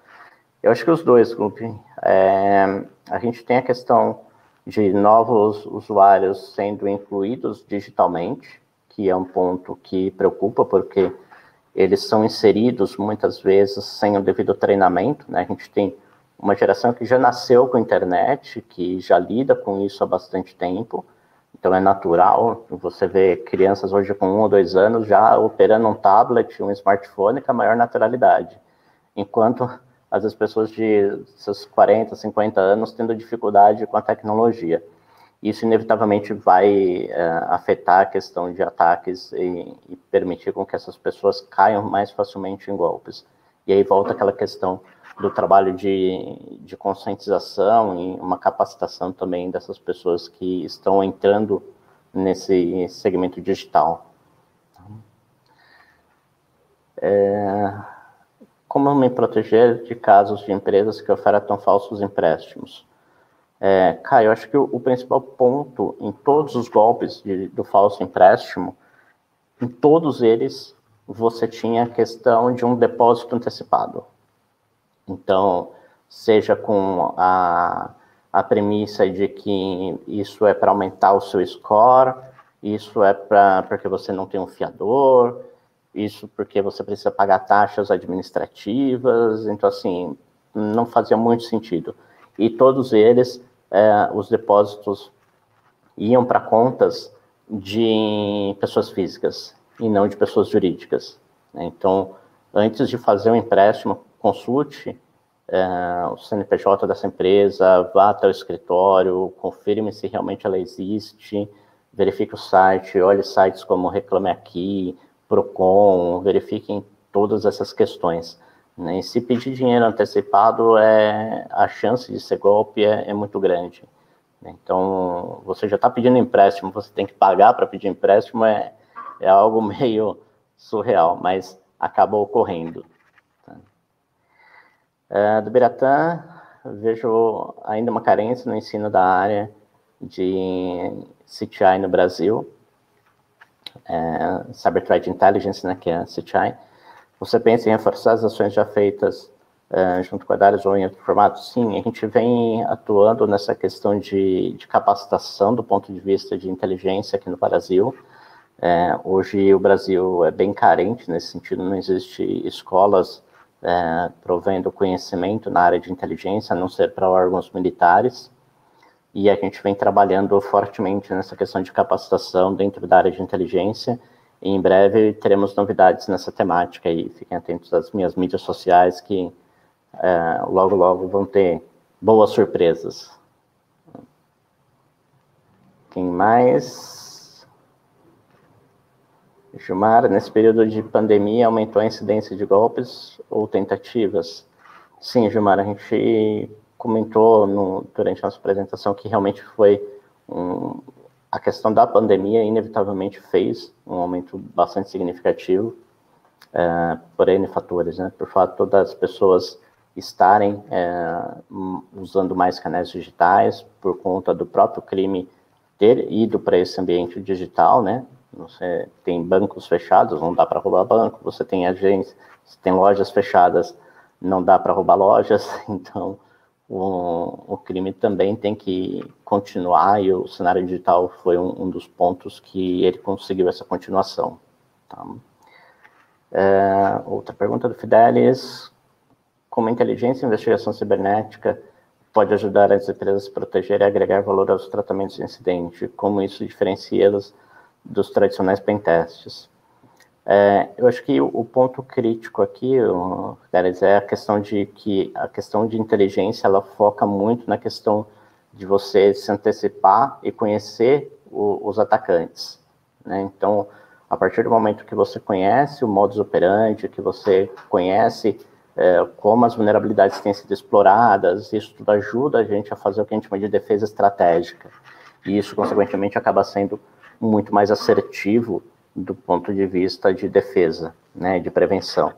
Speaker 1: Eu acho que os dois, Glupin. A gente tem a questão de novos usuários sendo incluídos digitalmente, que é um ponto que preocupa, porque eles são inseridos muitas vezes sem o devido treinamento, né? A gente tem uma geração que já nasceu com a internet, que já lida com isso há bastante tempo, então é natural você ver crianças hoje com 1 ou 2 anos já operando um tablet, um smartphone com a maior naturalidade, enquanto as pessoas de seus 40, 50 anos tendo dificuldade com a tecnologia. Isso inevitavelmente vai afetar a questão de ataques e permitir com que essas pessoas caiam mais facilmente em golpes. E aí volta aquela questão do trabalho de conscientização e uma capacitação também dessas pessoas que estão entrando nesse segmento digital. Como me proteger de casos de empresas que ofertam falsos empréstimos? Caio, eu acho que o principal ponto em todos os golpes do falso empréstimo, em todos eles, você tinha a questão de um depósito antecipado. Então, seja com a premissa de que isso é para aumentar o seu score, isso é porque você não tem um fiador, isso porque você precisa pagar taxas administrativas, então, assim, não fazia muito sentido. E todos eles, os depósitos iam para contas de pessoas físicas e não de pessoas jurídicas, né? Então, antes de fazer um empréstimo, consulte o CNPJ dessa empresa, vá até o escritório, confirme se realmente ela existe, verifique o site, olhe sites como Reclame Aqui, Procon, verifiquem todas essas questões, né? E se pedir dinheiro antecipado, a chance de ser golpe é muito grande. Então, você já está pedindo empréstimo, você tem que pagar para pedir empréstimo, é é algo meio surreal, mas acaba ocorrendo. Do Biratã, vejo ainda uma carência no ensino da área de CTI no Brasil, Cyber Threat Intelligence, né, que é a CTI. Você pensa em reforçar as ações já feitas junto com a DARES ou em outro formato? Sim, a gente vem atuando nessa questão de capacitação do ponto de vista de inteligência aqui no Brasil. Hoje o Brasil é bem carente nesse sentido, não existe escolas provendo conhecimento na área de inteligência, a não ser para órgãos militares. E a gente vem trabalhando fortemente nessa questão de capacitação dentro da área de inteligência. E em breve teremos novidades nessa temática e fiquem atentos às minhas mídias sociais que logo, logo vão ter boas surpresas. Quem mais? Gilmar, nesse período de pandemia aumentou a incidência de golpes ou tentativas? Sim, Gilmar, a gente comentou durante a nossa apresentação que realmente foi a questão da pandemia inevitavelmente fez um aumento bastante significativo por N fatores, né? Por fato das pessoas estarem usando mais canais digitais, por conta do próprio crime ter ido para esse ambiente digital, né? Você tem bancos fechados, não dá para roubar banco, você tem agências, você tem lojas fechadas, não dá para roubar lojas, então o crime também tem que continuar e o cenário digital foi um dos pontos que ele conseguiu essa continuação. Tá? Outra pergunta do Fidelis: como a inteligência e investigação cibernética pode ajudar as empresas a se proteger e agregar valor aos tratamentos de incidente? Como isso diferencia-las dos tradicionais pentests? Eu acho que o ponto crítico aqui, Fidelis, é a questão de que a questão de inteligência, ela foca muito na questão de você se antecipar e conhecer os atacantes, né? Então, a partir do momento que você conhece o modus operandi, que você conhece como as vulnerabilidades têm sido exploradas, isso tudo ajuda a gente a fazer o que a gente chama de defesa estratégica. E isso, consequentemente, acaba sendo muito mais assertivo do ponto de vista de defesa, né, de prevenção.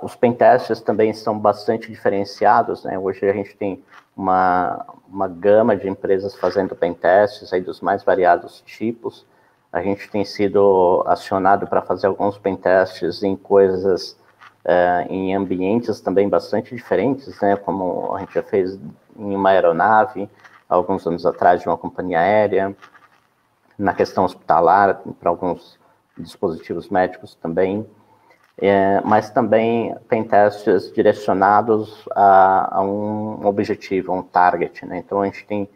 Speaker 1: Os pentests também são bastante diferenciados, né? Hoje a gente tem uma gama de empresas fazendo pentests aí dos mais variados tipos. A gente tem sido acionado para fazer alguns pentests em coisas, em ambientes também bastante diferentes, né? Como a gente já fez em uma aeronave, alguns anos atrás, de uma companhia aérea, na questão hospitalar, para alguns dispositivos médicos também, mas também pentests direcionados a um objetivo, a um target, né? Então a gente tem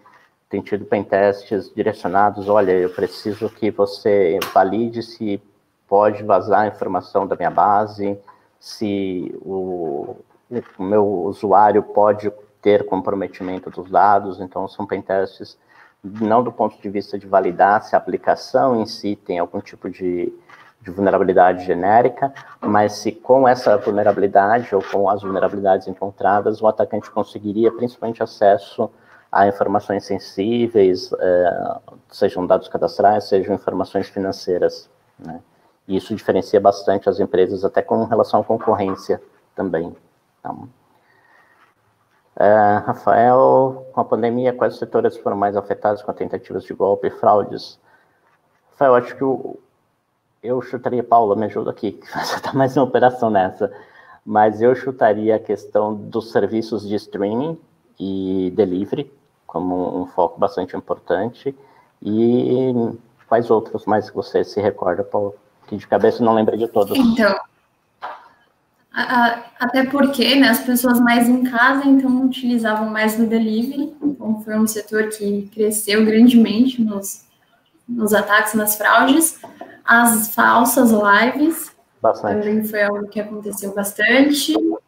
Speaker 1: tido pentests direcionados: olha, eu preciso que você valide se pode vazar a informação da minha base, se o meu usuário pode ter comprometimento dos dados. Então são pentests não do ponto de vista de validar se a aplicação em si tem algum tipo de vulnerabilidade genérica, mas se com essa vulnerabilidade ou com as vulnerabilidades encontradas, o atacante conseguiria principalmente acesso a informações sensíveis, sejam dados cadastrais, sejam informações financeiras, né? E isso diferencia bastante as empresas, até com relação à concorrência também. Então, Rafael, com a pandemia, quais os setores foram mais afetados com tentativas de golpe e fraudes? Rafael, acho que eu chutaria, Paula, me ajuda aqui, você está mais em operação nessa, mas eu chutaria a questão dos serviços de streaming e delivery como um foco bastante importante. E quais outros mais que você se recorda, Paula? Que de cabeça não lembra de todos.
Speaker 2: Então, até porque, né, as pessoas mais em casa, então, utilizavam mais do delivery. Então, foi um setor que cresceu grandemente nos ataques, nas fraudes. As falsas lives também foi algo que aconteceu bastante. O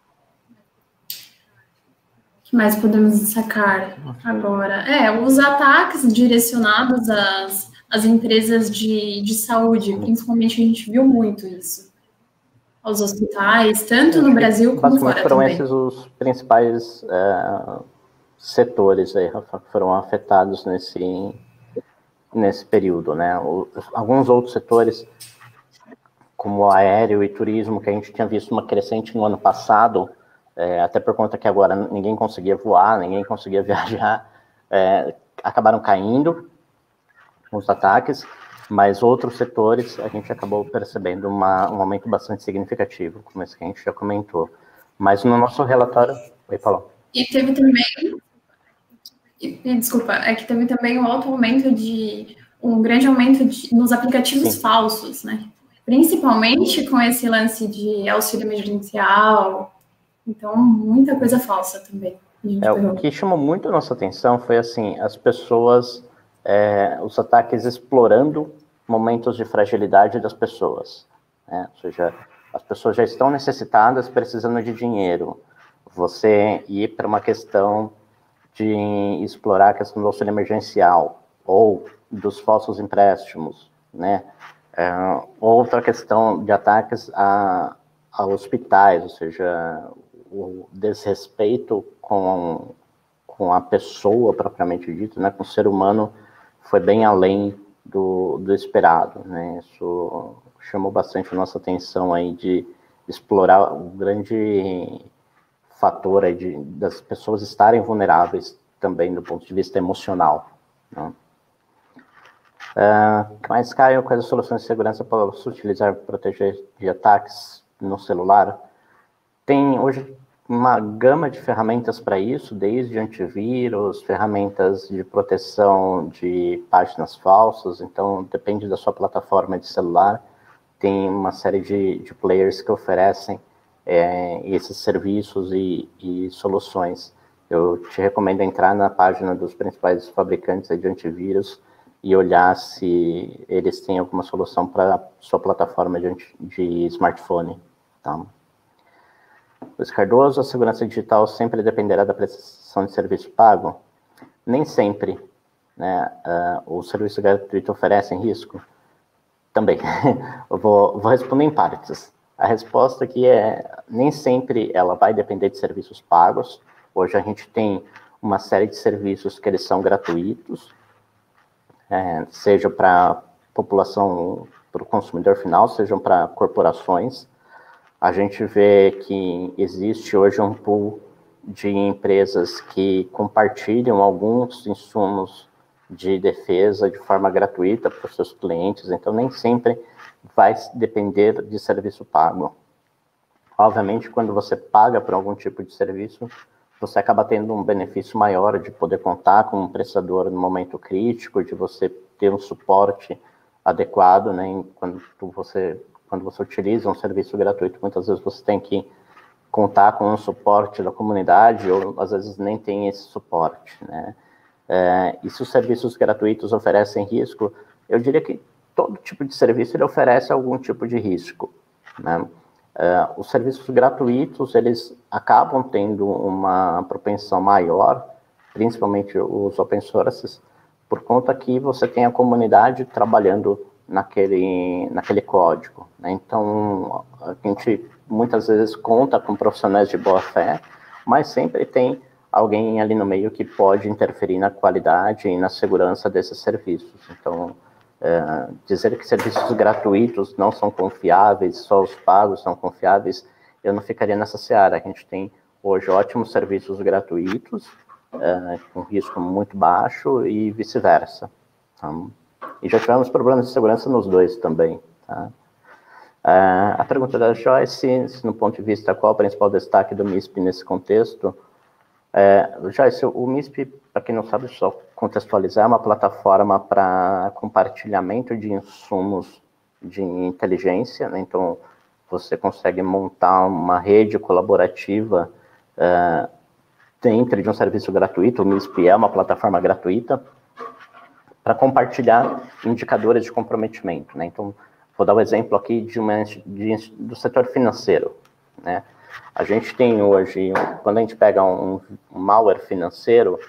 Speaker 2: que mais podemos destacar agora? Os ataques direcionados às empresas de saúde, principalmente a gente viu muito isso. Aos hospitais, tanto no Brasil como fora
Speaker 1: foram
Speaker 2: também.
Speaker 1: Esses os principais setores aí, Rafa, que foram afetados nesse período, né? Alguns outros setores como aéreo e turismo, que a gente tinha visto uma crescente no ano passado, até por conta que agora ninguém conseguia voar, ninguém conseguia viajar, acabaram caindo os ataques, mas outros setores a gente acabou percebendo um aumento bastante significativo, como esse que a gente já comentou. Mas no nosso relatório... Oi, Paulo.
Speaker 2: E teve também... Desculpa, é que teve também um grande aumento nos aplicativos
Speaker 1: Sim.
Speaker 2: falsos, né? Principalmente com esse lance de auxílio emergencial. Então, muita coisa falsa também.
Speaker 1: O que chamou muito a nossa atenção foi, assim, as pessoas, os ataques explorando momentos de fragilidade das pessoas, né? Ou seja, as pessoas já estão necessitadas, precisando de dinheiro. Você ir para uma questão de explorar a questão do auxílio emergencial ou dos falsos empréstimos, né? Outra questão de ataques a hospitais, ou seja, o desrespeito com a pessoa propriamente dita, né, com o ser humano, foi bem além do esperado, né? Isso chamou bastante a nossa atenção aí de explorar o grande fator aí das pessoas estarem vulneráveis também do ponto de vista emocional, né? Mas, Caio, quais as soluções de segurança para se utilizar para proteger de ataques no celular? Tem hoje uma gama de ferramentas para isso, desde antivírus, ferramentas de proteção de páginas falsas, então depende da sua plataforma de celular. Tem uma série de players que oferecem esses serviços e soluções. Eu te recomendo entrar na página dos principais fabricantes de antivírus e olhar se eles têm alguma solução para sua plataforma de smartphone, tá? Luiz Cardoso, a segurança digital sempre dependerá da prestação de serviço pago? Nem sempre, né? O serviço gratuito oferece risco? Também. Eu vou responder em partes. A resposta aqui nem sempre ela vai depender de serviços pagos. Hoje a gente tem uma série de serviços que eles são gratuitos, seja para a população, para o consumidor final, sejam para corporações. A gente vê que existe hoje um pool de empresas que compartilham alguns insumos de defesa de forma gratuita para os seus clientes, então nem sempre vai depender de serviço pago. Obviamente, quando você paga por algum tipo de serviço, você acaba tendo um benefício maior de poder contar com um prestador no momento crítico, de você ter um suporte adequado, né? Quando você utiliza um serviço gratuito, muitas vezes você tem que contar com um suporte da comunidade, ou às vezes nem tem esse suporte, né? E se os serviços gratuitos oferecem risco, eu diria que todo tipo de serviço ele oferece algum tipo de risco, né? Os serviços gratuitos, eles acabam tendo uma propensão maior, principalmente os open sources, por conta que você tem a comunidade trabalhando naquele código, né? Então, a gente muitas vezes conta com profissionais de boa fé, mas sempre tem alguém ali no meio que pode interferir na qualidade e na segurança desses serviços. Então, dizer que serviços gratuitos não são confiáveis, só os pagos são confiáveis, eu não ficaria nessa seara. A gente tem hoje ótimos serviços gratuitos, com risco muito baixo e vice-versa. Tá? E já tivemos problemas de segurança nos dois também. Tá? A pergunta da Joyce, se no ponto de vista qual o principal destaque do MISP nesse contexto? Joyce, o MISP, para quem não sabe, só contextualizar, é uma plataforma para compartilhamento de insumos de inteligência, né? Então, você consegue montar uma rede colaborativa dentro de um serviço gratuito. O MISP é uma plataforma gratuita para compartilhar indicadores de comprometimento, né? Então, vou dar o exemplo aqui do setor financeiro, né? A gente tem hoje, quando a gente pega um malware financeiro,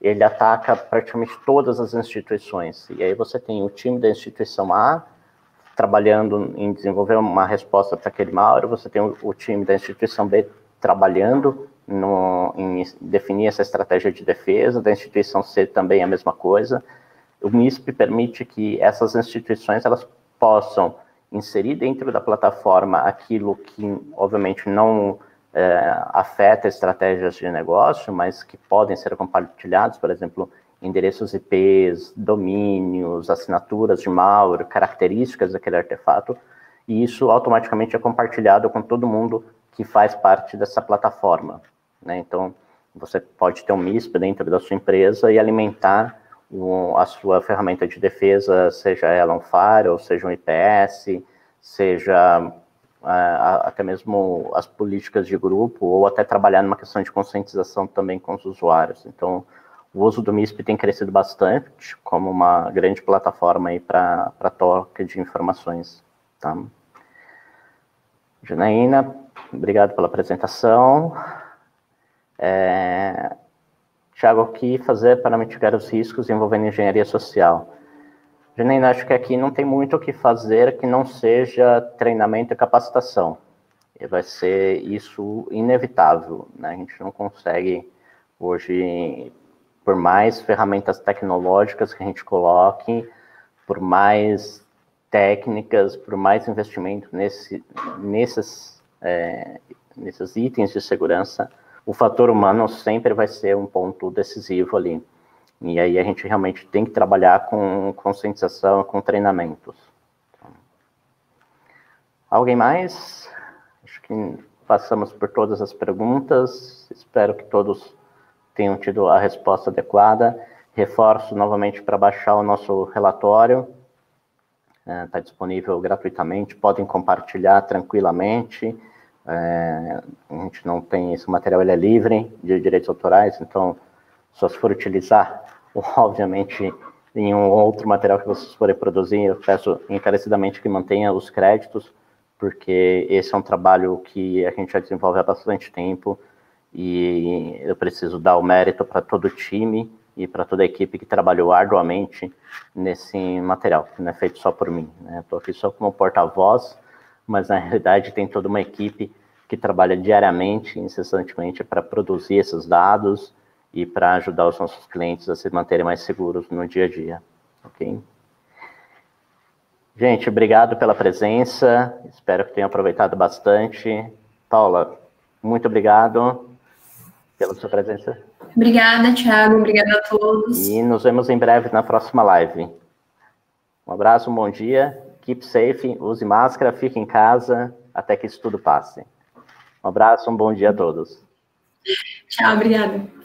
Speaker 1: ele ataca praticamente todas as instituições. E aí você tem o time da instituição A trabalhando em desenvolver uma resposta para aquele malware, você tem o time da instituição B trabalhando em definir essa estratégia de defesa, da instituição C também a mesma coisa. O MISP permite que essas instituições elas possam inserir dentro da plataforma aquilo que, obviamente, não afeta estratégias de negócio, mas que podem ser compartilhados, por exemplo, endereços IPs, domínios, assinaturas de malware, características daquele artefato, e isso automaticamente é compartilhado com todo mundo que faz parte dessa plataforma, né? Então, você pode ter um MISP dentro da sua empresa e alimentar a sua ferramenta de defesa, seja ela um firewall, seja um IPS, seja até mesmo as políticas de grupo, ou até trabalhar numa questão de conscientização também com os usuários. Então, o uso do MISP tem crescido bastante como uma grande plataforma aí para troca de informações. Tá? Janaína, obrigado pela apresentação. Tiago, o que fazer para mitigar os riscos envolvendo engenharia social? Janaína, acho que aqui não tem muito o que fazer que não seja treinamento e capacitação. E vai ser isso inevitável, né? A gente não consegue hoje, por mais ferramentas tecnológicas que a gente coloque, por mais técnicas, por mais investimento nesses itens de segurança, o fator humano sempre vai ser um ponto decisivo ali. E aí a gente realmente tem que trabalhar com conscientização, com treinamentos. Alguém mais? Acho que passamos por todas as perguntas. Espero que todos tenham tido a resposta adequada. Reforço novamente para baixar o nosso relatório. Está disponível gratuitamente, podem compartilhar tranquilamente. A gente não tem esse material, ele é livre de direitos autorais, então só se for utilizar, obviamente, em um outro material que vocês forem produzir, eu peço encarecidamente que mantenha os créditos, porque esse é um trabalho que a gente já desenvolve há bastante tempo e eu preciso dar o mérito para todo o time e para toda a equipe que trabalhou arduamente nesse material, que não é feito só por mim, né? Estou aqui só como porta-voz, mas na realidade tem toda uma equipe que trabalha diariamente, incessantemente, para produzir esses dados e para ajudar os nossos clientes a se manterem mais seguros no dia a dia, ok? Gente, obrigado pela presença, espero que tenham aproveitado bastante. Paula, muito obrigado pela sua presença.
Speaker 2: Obrigada, Thiago, obrigada a todos.
Speaker 1: E nos vemos em breve na próxima live. Um abraço, um bom dia, keep safe, use máscara, fique em casa, até que isso tudo passe. Um abraço, um bom dia a todos.
Speaker 2: Tchau, obrigada.